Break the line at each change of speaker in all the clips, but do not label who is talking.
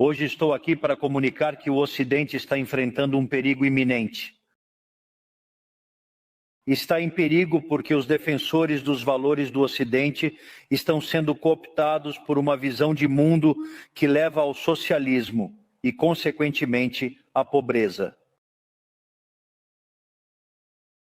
Hoje estou aqui para comunicar que o Ocidente está enfrentando um perigo iminente. Está em perigo porque os defensores dos valores do Ocidente estão sendo cooptados por uma visão de mundo que leva ao socialismo e, consequentemente, à pobreza.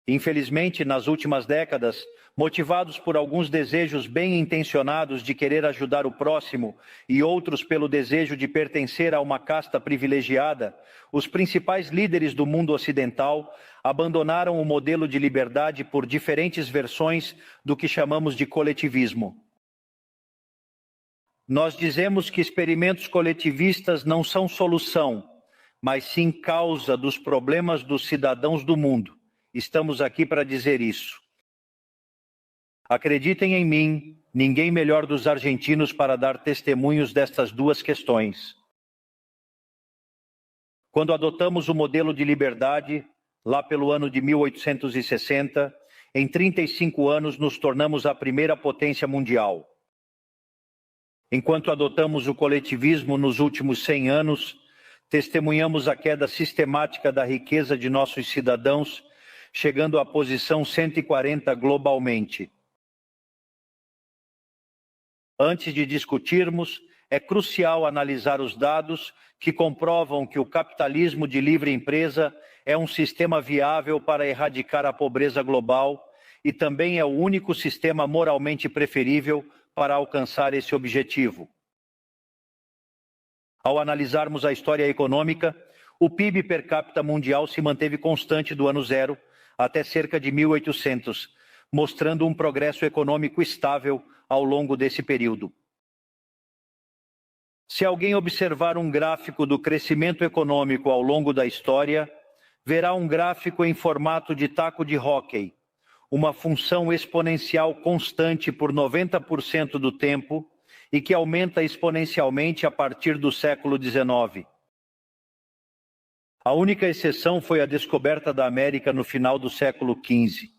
Infelizmente, nas últimas décadas, motivados por alguns desejos bem intencionados de querer ajudar o próximo e outros pelo desejo de pertencer a uma casta privilegiada, os principais líderes do mundo ocidental abandonaram o modelo de liberdade por diferentes versões do que chamamos de coletivismo. Nós dizemos que experimentos coletivistas não são solução, mas sim causa dos problemas dos cidadãos do mundo. Estamos aqui para dizer isso. Acreditem em mim, ninguém melhor dos argentinos para dar testemunhos destas duas questões. Quando adotamos o modelo de liberdade, lá pelo ano de 1860, em 35 anos nos tornamos a primeira potência mundial. Enquanto adotamos o coletivismo nos últimos 100 anos, testemunhamos a queda sistemática da riqueza de nossos cidadãos, chegando à posição 140 globalmente. Antes de discutirmos, é crucial analisar os dados que comprovam que o capitalismo de livre empresa é um sistema viável para erradicar a pobreza global e também é o único sistema moralmente preferível para alcançar esse objetivo. Ao analisarmos a história econômica, o PIB per capita mundial se manteve constante do ano zero até cerca de 1800, mostrando um progresso econômico estável ao longo desse período. Se alguém observar um gráfico do crescimento econômico ao longo da história, verá um gráfico em formato de taco de hóquei, uma função exponencial constante por 90% do tempo e que aumenta exponencialmente a partir do século XIX. A única exceção foi a descoberta da América no final do século XV.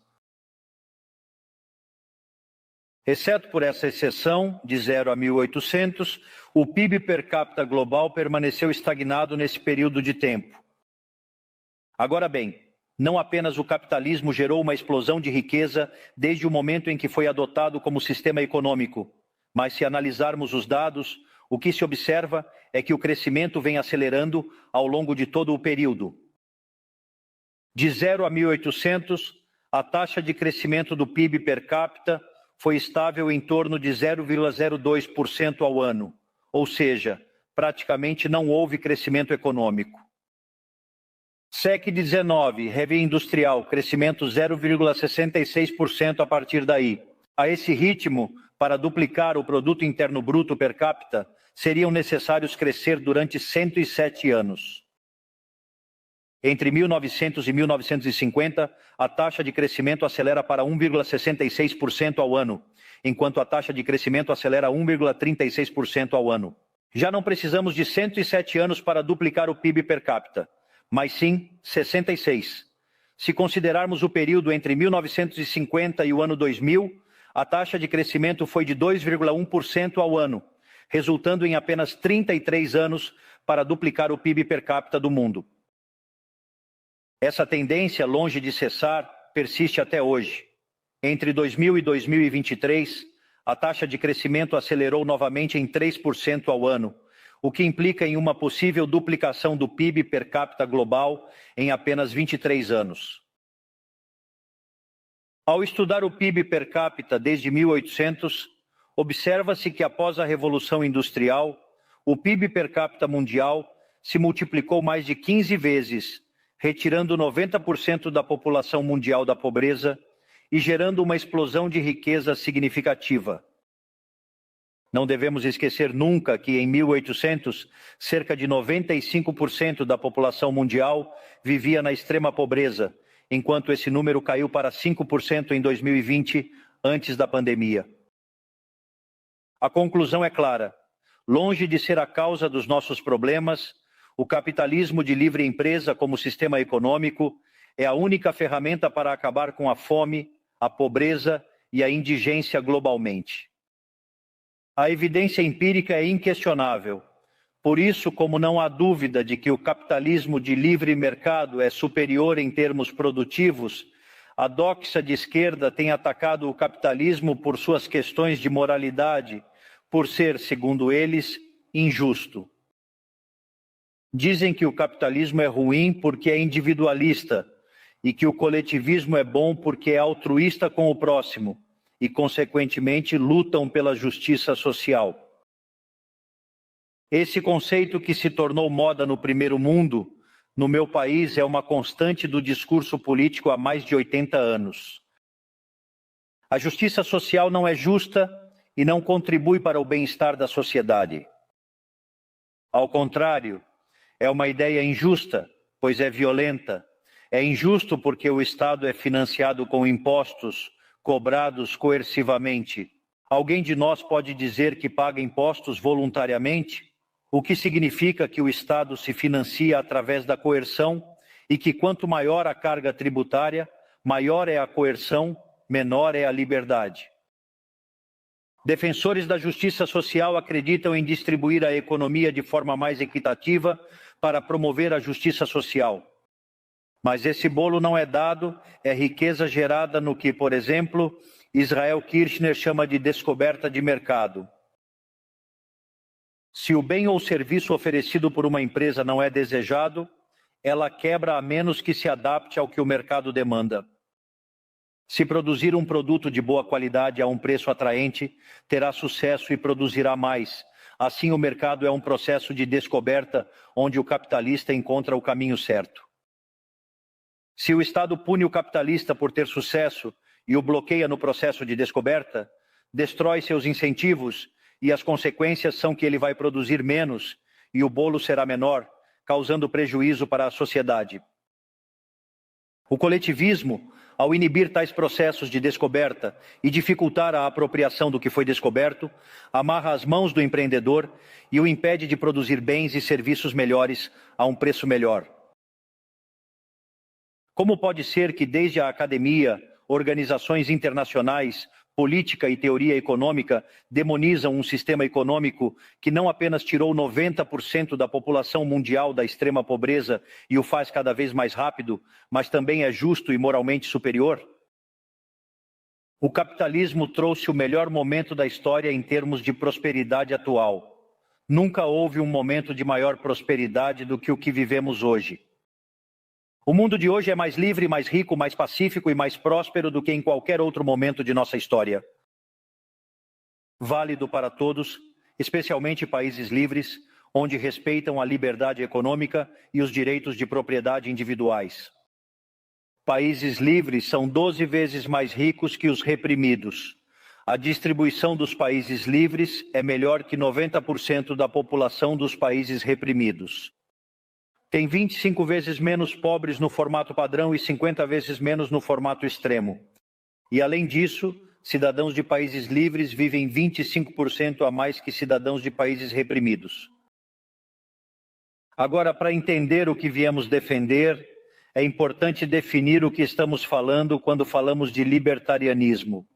Exceto por essa exceção, de 0 a 1800, o PIB per capita global permaneceu estagnado nesse período de tempo. Agora bem, não apenas o capitalismo gerou uma explosão de riqueza desde o momento em que foi adotado como sistema econômico, mas se analisarmos os dados, o que se observa é que o crescimento vem acelerando ao longo de todo o período. De 0 a 1800, a taxa de crescimento do PIB per capita foi estável em torno de 0,02% ao ano, ou seja, praticamente não houve crescimento econômico. século XIX, heavy industrial, crescimento 0,66% a partir daí. A esse ritmo, para duplicar o produto interno bruto per capita, seriam necessários crescer durante 107 anos. Entre 1900 e 1950, a taxa de crescimento acelera para 1,66% ao ano, enquanto a taxa de crescimento acelera 1,36% ao ano. Já não precisamos de 107 anos para duplicar o PIB per capita, mas sim 66. Se considerarmos o período entre 1950 e o ano 2000, a taxa de crescimento foi de 2,1% ao ano, resultando em apenas 33 anos para duplicar o PIB per capita do mundo. Essa tendência, longe de cessar, persiste até hoje. Entre 2000 e 2023, a taxa de crescimento acelerou novamente em 3% ao ano, o que implica em uma possível duplicação do PIB per capita global em apenas 23 anos. Ao estudar o PIB per capita desde 1800, observa-se que após a Revolução Industrial, o PIB per capita mundial se multiplicou mais de 15 vezes, retirando 90% da população mundial da pobreza e gerando uma explosão de riqueza significativa. Não devemos esquecer nunca que em 1800, cerca de 95% da população mundial vivia na extrema pobreza, enquanto esse número caiu para 5% em 2020, antes da pandemia. A conclusão é clara: longe de ser a causa dos nossos problemas, o capitalismo de livre empresa como sistema econômico é a única ferramenta para acabar com a fome, a pobreza e a indigência globalmente. A evidência empírica é inquestionável. Por isso, como não há dúvida de que o capitalismo de livre mercado é superior em termos produtivos, a doxa de esquerda tem atacado o capitalismo por suas questões de moralidade, por ser, segundo eles, injusto. Dizem que o capitalismo é ruim porque é individualista e que o coletivismo é bom porque é altruísta com o próximo e, consequentemente, lutam pela justiça social. Esse conceito que se tornou moda no primeiro mundo, no meu país, é uma constante do discurso político há mais de 80 anos. A justiça social não é justa e não contribui para o bem-estar da sociedade. Ao contrário, é uma ideia injusta, pois é violenta. É injusto porque o Estado é financiado com impostos cobrados coercivamente. Alguém de nós pode dizer que paga impostos voluntariamente? O que significa que o Estado se financia através da coerção e que quanto maior a carga tributária, maior é a coerção, menor é a liberdade. Defensores da justiça social acreditam em distribuir a economia de forma mais equitativa para promover a justiça social. Mas esse bolo não é dado, é riqueza gerada no que, por exemplo, Israel Kirchner chama de descoberta de mercado. Se o bem ou serviço oferecido por uma empresa não é desejado, ela quebra a menos que se adapte ao que o mercado demanda. Se produzir um produto de boa qualidade a um preço atraente, terá sucesso e produzirá mais. Assim, o mercado é um processo de descoberta onde o capitalista encontra o caminho certo. Se o Estado pune o capitalista por ter sucesso e o bloqueia no processo de descoberta, destrói seus incentivos e as consequências são que ele vai produzir menos e o bolo será menor, causando prejuízo para a sociedade. O coletivismo, ao inibir tais processos de descoberta e dificultar a apropriação do que foi descoberto, amarra as mãos do empreendedor e o impede de produzir bens e serviços melhores a um preço melhor. Como pode ser que desde a academia, organizações internacionais, política e teoria econômica demonizam um sistema econômico que não apenas tirou 90% da população mundial da extrema pobreza e o faz cada vez mais rápido, mas também é justo e moralmente superior? O capitalismo trouxe o melhor momento da história em termos de prosperidade atual. Nunca houve um momento de maior prosperidade do que o que vivemos hoje. O mundo de hoje é mais livre, mais rico, mais pacífico e mais próspero do que em qualquer outro momento de nossa história. Válido para todos, especialmente países livres, onde respeitam a liberdade econômica e os direitos de propriedade individuais. Países livres são 12 vezes mais ricos que os reprimidos. A distribuição dos países livres é melhor que 90% da população dos países reprimidos. Tem 25 vezes menos pobres no formato padrão e 50 vezes menos no formato extremo. E, além disso, cidadãos de países livres vivem 25% a mais que cidadãos de países reprimidos. Agora, para entender o que viemos defender, é importante definir o que estamos falando quando falamos de libertarianismo.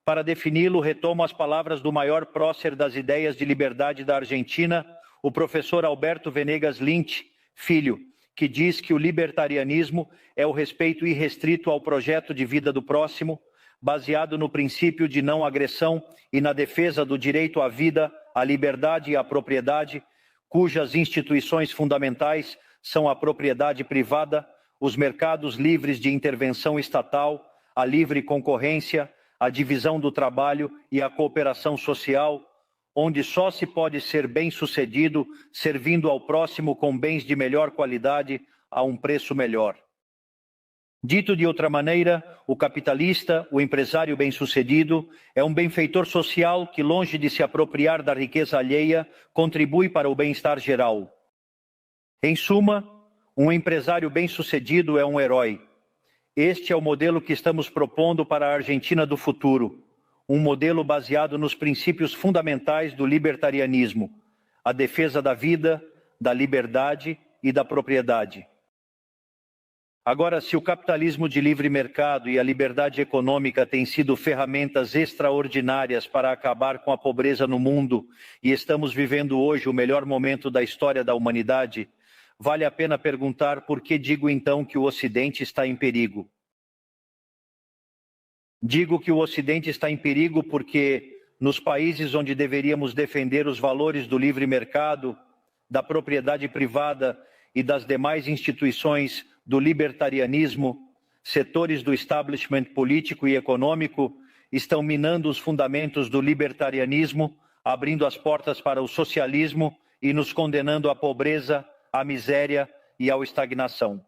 Para defini-lo, retomo as palavras do maior prócer das ideias de liberdade da Argentina, o professor Alberto Venegas Lynch, filho, que diz que o libertarianismo é o respeito irrestrito ao projeto de vida do próximo, baseado no princípio de não agressão e na defesa do direito à vida, à liberdade e à propriedade, cujas instituições fundamentais são a propriedade privada, os mercados livres de intervenção estatal, a livre concorrência, a divisão do trabalho e a cooperação social, onde só se pode ser bem-sucedido servindo ao próximo com bens de melhor qualidade a um preço melhor. Dito de outra maneira, o capitalista, o empresário bem-sucedido, é um benfeitor social que, longe de se apropriar da riqueza alheia, contribui para o bem-estar geral. Em suma, um empresário bem-sucedido é um herói. Este é o modelo que estamos propondo para a Argentina do futuro. Um modelo baseado nos princípios fundamentais do libertarianismo, a defesa da vida, da liberdade e da propriedade. Agora, se o capitalismo de livre mercado e a liberdade econômica têm sido ferramentas extraordinárias para acabar com a pobreza no mundo e estamos vivendo hoje o melhor momento da história da humanidade, vale a pena perguntar por que digo então que o Ocidente está em perigo. Digo que o Ocidente está em perigo porque nos países onde deveríamos defender os valores do livre mercado, da propriedade privada e das demais instituições do libertarianismo, setores do establishment político e econômico estão minando os fundamentos do libertarianismo, abrindo as portas para o socialismo e nos condenando à pobreza, à miséria e à estagnação.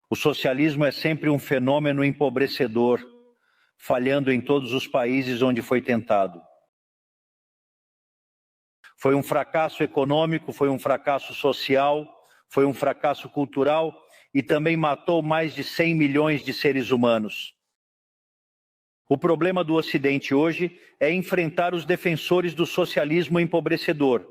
O socialismo é sempre um fenômeno empobrecedor, falhando em todos os países onde foi tentado. Foi um fracasso econômico, foi um fracasso social, foi um fracasso cultural e também matou mais de 100 milhões de seres humanos. O problema do Ocidente hoje é enfrentar os defensores do socialismo empobrecedor,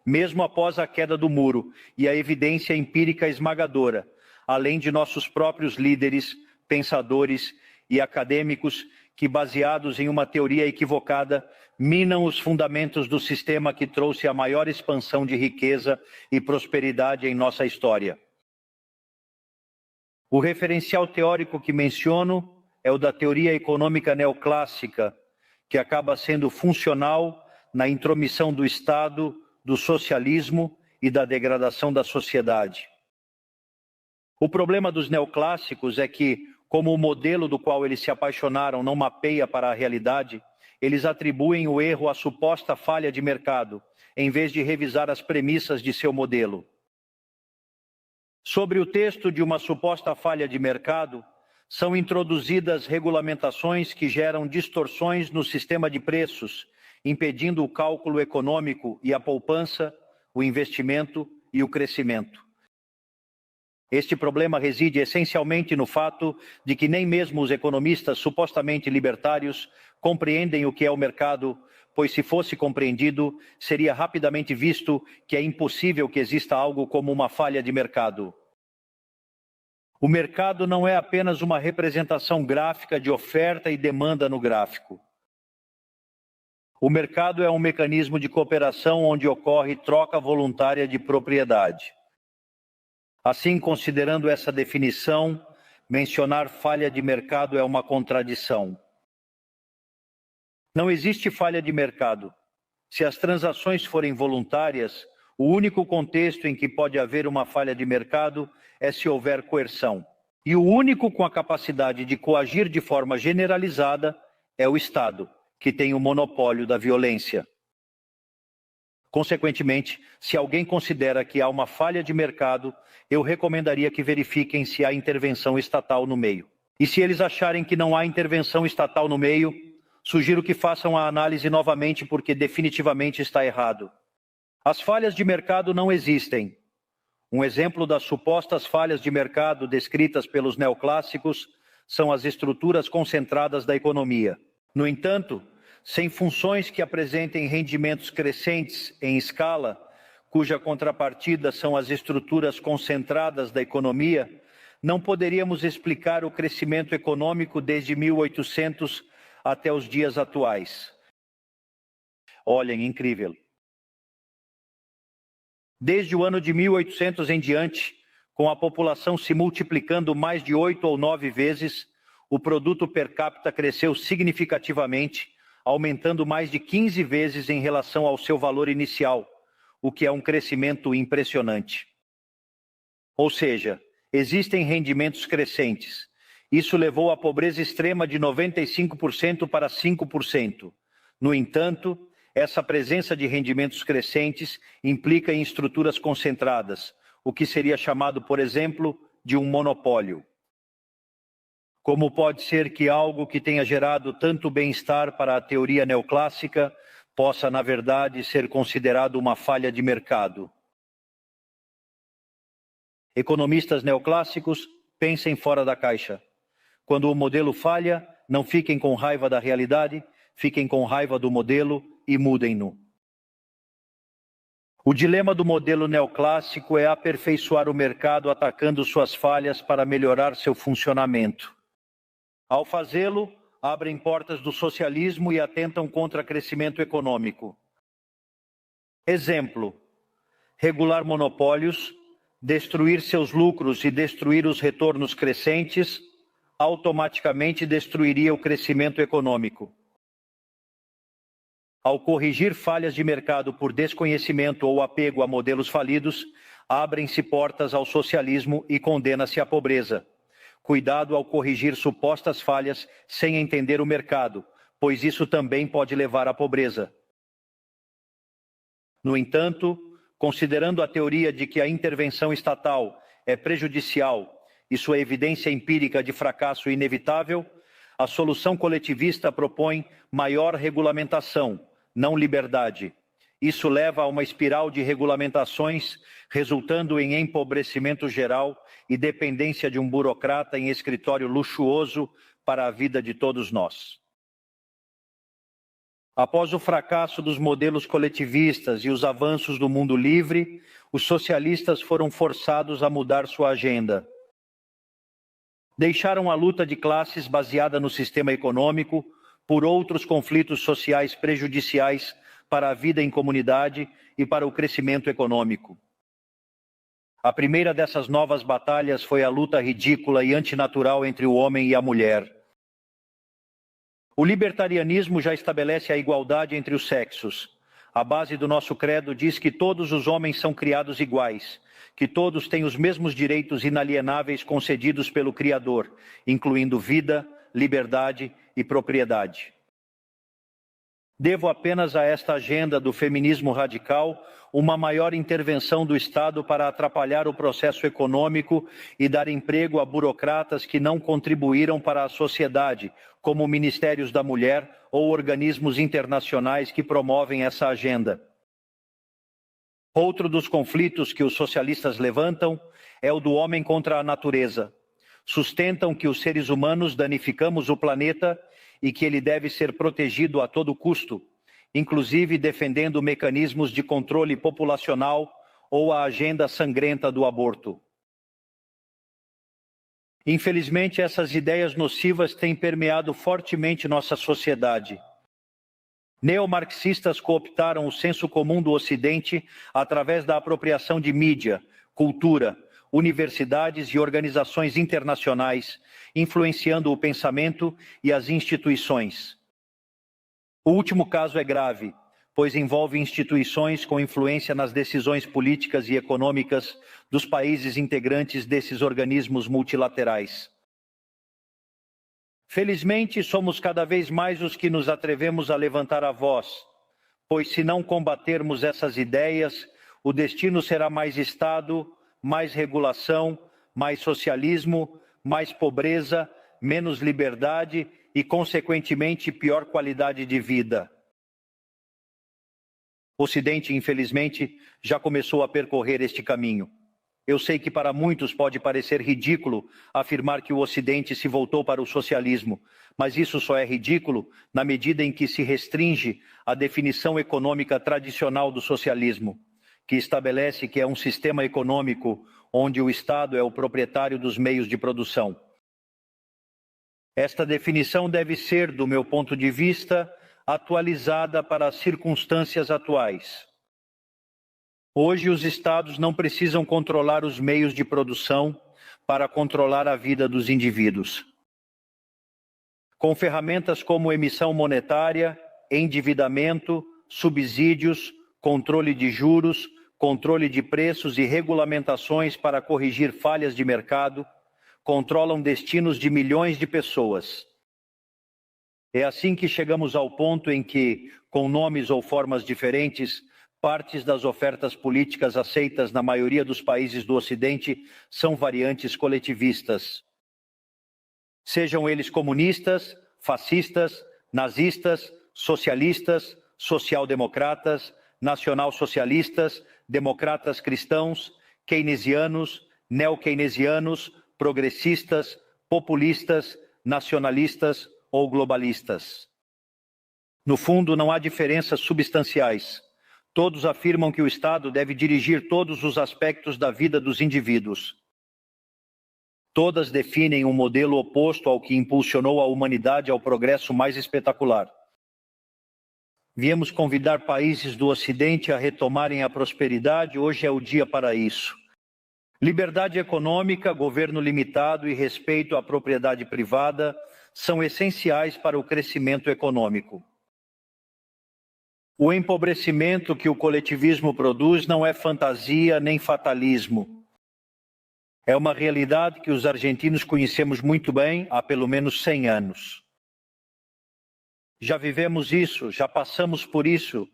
mesmo após a queda do muro e a evidência empírica esmagadora, além de nossos próprios líderes, pensadores e acadêmicos que, baseados em uma teoria equivocada, minam os fundamentos do sistema que trouxe a maior expansão de riqueza e prosperidade em nossa história. O referencial teórico que menciono é o da teoria econômica neoclássica, que acaba sendo funcional na intromissão do Estado, do socialismo e da degradação da sociedade. O problema dos neoclássicos é que, como o modelo do qual eles se apaixonaram não mapeia para a realidade, eles atribuem o erro à suposta falha de mercado, em vez de revisar as premissas de seu modelo. Sobre o texto de uma suposta falha de mercado, são introduzidas regulamentações que geram distorções no sistema de preços, impedindo o cálculo econômico e a poupança, o investimento e o crescimento. Este problema reside essencialmente no fato de que nem mesmo os economistas supostamente libertários compreendem o que é o mercado, pois se fosse compreendido, seria rapidamente visto que é impossível que exista algo como uma falha de mercado. O mercado não é apenas uma representação gráfica de oferta e demanda no gráfico. O mercado é um mecanismo de cooperação onde ocorre troca voluntária de propriedade. Assim, considerando essa definição, mencionar falha de mercado é uma contradição. Não existe falha de mercado. Se as transações forem voluntárias, o único contexto em que pode haver uma falha de mercado é se houver coerção. E o único com a capacidade de coagir de forma generalizada é o Estado, que tem o monopólio da violência. Consequentemente, se alguém considera que há uma falha de mercado, eu recomendaria que verifiquem se há intervenção estatal no meio. E se eles acharem que não há intervenção estatal no meio, sugiro que façam a análise novamente porque definitivamente está errado. As falhas de mercado não existem. Um exemplo das supostas falhas de mercado descritas pelos neoclássicos são as estruturas concentradas da economia. No entanto, sem funções que apresentem rendimentos crescentes em escala, cuja contrapartida são as estruturas concentradas da economia, não poderíamos explicar o crescimento econômico desde 1800 até os dias atuais. Olhem, incrível. Desde o ano de 1800 em diante, com a população se multiplicando mais de 8 ou 9 vezes, o produto per capita cresceu significativamente, aumentando mais de 15 vezes em relação ao seu valor inicial, o que é um crescimento impressionante. Ou seja, existem rendimentos crescentes. Isso levou a pobreza extrema de 95% para 5%. No entanto, essa presença de rendimentos crescentes implica em estruturas concentradas, o que seria chamado, por exemplo, de um monopólio. Como pode ser que algo que tenha gerado tanto bem-estar para a teoria neoclássica possa, na verdade, ser considerado uma falha de mercado? Economistas neoclássicos, pensem fora da caixa. Quando o modelo falha, não fiquem com raiva da realidade, fiquem com raiva do modelo e mudem-no. O dilema do modelo neoclássico é aperfeiçoar o mercado atacando suas falhas para melhorar seu funcionamento. Ao fazê-lo, abrem portas do socialismo e atentam contra crescimento econômico. Exemplo: regular monopólios, destruir seus lucros e destruir os retornos crescentes, automaticamente destruiria o crescimento econômico. Ao corrigir falhas de mercado por desconhecimento ou apego a modelos falidos, abrem-se portas ao socialismo e condena-se à pobreza. Cuidado ao corrigir supostas falhas sem entender o mercado, pois isso também pode levar à pobreza. No entanto, considerando a teoria de que a intervenção estatal é prejudicial e sua evidência empírica de fracasso inevitável, a solução coletivista propõe maior regulamentação, não liberdade. Isso leva a uma espiral de regulamentações, resultando em empobrecimento geral e dependência de um burocrata em escritório luxuoso para a vida de todos nós. Após o fracasso dos modelos coletivistas e os avanços do mundo livre, os socialistas foram forçados a mudar sua agenda. Deixaram a luta de classes baseada no sistema econômico por outros conflitos sociais prejudiciais para a vida em comunidade e para o crescimento econômico. A primeira dessas novas batalhas foi a luta ridícula e antinatural entre o homem e a mulher. O libertarianismo já estabelece a igualdade entre os sexos. A base do nosso credo diz que todos os homens são criados iguais, que todos têm os mesmos direitos inalienáveis concedidos pelo Criador, incluindo vida, liberdade e propriedade. Devo apenas a esta agenda do feminismo radical uma maior intervenção do Estado para atrapalhar o processo econômico e dar emprego a burocratas que não contribuíram para a sociedade, como ministérios da mulher ou organismos internacionais que promovem essa agenda. Outro dos conflitos que os socialistas levantam é o do homem contra a natureza. Sustentam que os seres humanos danificamos o planeta e que ele deve ser protegido a todo custo, inclusive defendendo mecanismos de controle populacional ou a agenda sangrenta do aborto. Infelizmente, essas ideias nocivas têm permeado fortemente nossa sociedade. Neomarxistas cooptaram o senso comum do Ocidente através da apropriação de mídia, cultura, universidades e organizações internacionais, influenciando o pensamento e as instituições. O último caso é grave, pois envolve instituições com influência nas decisões políticas e econômicas dos países integrantes desses organismos multilaterais. Felizmente, somos cada vez mais os que nos atrevemos a levantar a voz, pois se não combatermos essas ideias, o destino será mais Estado, mais regulação, mais socialismo, mais pobreza, menos liberdade e, consequentemente, pior qualidade de vida. O Ocidente, infelizmente, já começou a percorrer este caminho. Eu sei que para muitos pode parecer ridículo afirmar que o Ocidente se voltou para o socialismo, mas isso só é ridículo na medida em que se restringe a definição econômica tradicional do socialismo, que estabelece que é um sistema econômico onde o Estado é o proprietário dos meios de produção. Esta definição deve ser, do meu ponto de vista, atualizada para as circunstâncias atuais. Hoje, os Estados não precisam controlar os meios de produção para controlar a vida dos indivíduos. Com ferramentas como emissão monetária, endividamento, subsídios, controle de juros, controle de preços e regulamentações para corrigir falhas de mercado, controlam destinos de milhões de pessoas. É assim que chegamos ao ponto em que, com nomes ou formas diferentes, partes das ofertas políticas aceitas na maioria dos países do Ocidente são variantes coletivistas. Sejam eles comunistas, fascistas, nazistas, socialistas, social-democratas, nacional-socialistas, democratas cristãos, keynesianos, neo-keynesianos, progressistas, populistas, nacionalistas ou globalistas. No fundo, não há diferenças substanciais. Todos afirmam que o Estado deve dirigir todos os aspectos da vida dos indivíduos. Todas definem um modelo oposto ao que impulsionou a humanidade ao progresso mais espetacular. Viemos convidar países do Ocidente a retomarem a prosperidade, hoje é o dia para isso. Liberdade econômica, governo limitado e respeito à propriedade privada são essenciais para o crescimento econômico. O empobrecimento que o coletivismo produz não é fantasia nem fatalismo. É uma realidade que os argentinos conhecemos muito bem há pelo menos 100 anos. Já vivemos isso, já passamos por isso,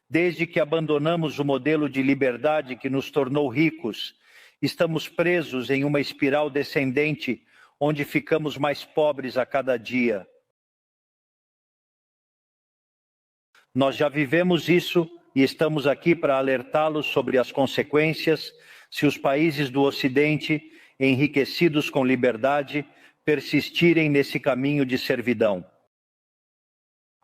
desde que abandonamos o modelo de liberdade que nos tornou ricos. Estamos presos em uma espiral descendente, onde ficamos mais pobres a cada dia. Nós já vivemos isso e estamos aqui para alertá-los sobre as consequências se os países do Ocidente, enriquecidos com liberdade, persistirem nesse caminho de servidão.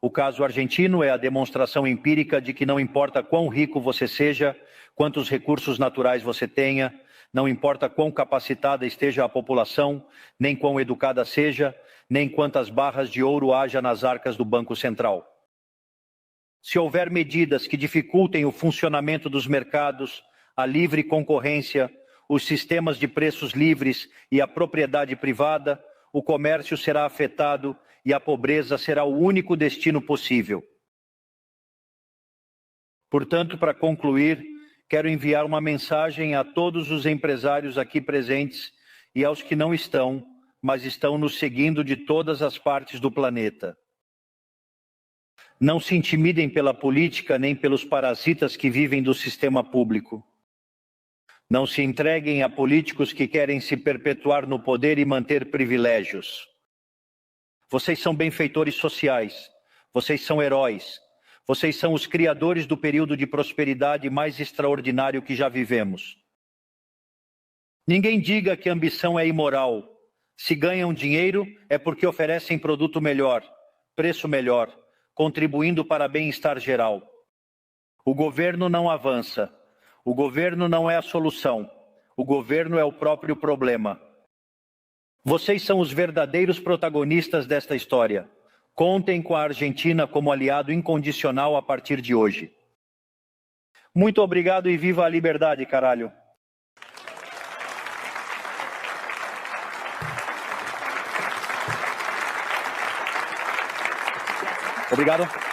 O caso argentino é a demonstração empírica de que não importa quão rico você seja, quantos recursos naturais você tenha, não importa quão capacitada esteja a população, nem quão educada seja, nem quantas barras de ouro haja nas arcas do Banco Central. Se houver medidas que dificultem o funcionamento dos mercados, a livre concorrência, os sistemas de preços livres e a propriedade privada, o comércio será afetado e a pobreza será o único destino possível. Portanto, para concluir, quero enviar uma mensagem a todos os empresários aqui presentes e aos que não estão, mas estão nos seguindo de todas as partes do planeta. Não se intimidem pela política nem pelos parasitas que vivem do sistema público. Não se entreguem a políticos que querem se perpetuar no poder e manter privilégios. Vocês são benfeitores sociais, vocês são heróis, vocês são os criadores do período de prosperidade mais extraordinário que já vivemos. Ninguém diga que a ambição é imoral. Se ganham dinheiro é porque oferecem produto melhor, preço melhor, contribuindo para bem-estar geral. O governo não avança. O governo não é a solução. O governo é o próprio problema. Vocês são os verdadeiros protagonistas desta história. Contem com a Argentina como aliado incondicional a partir de hoje. Muito obrigado e viva a liberdade, caralho! Obrigado.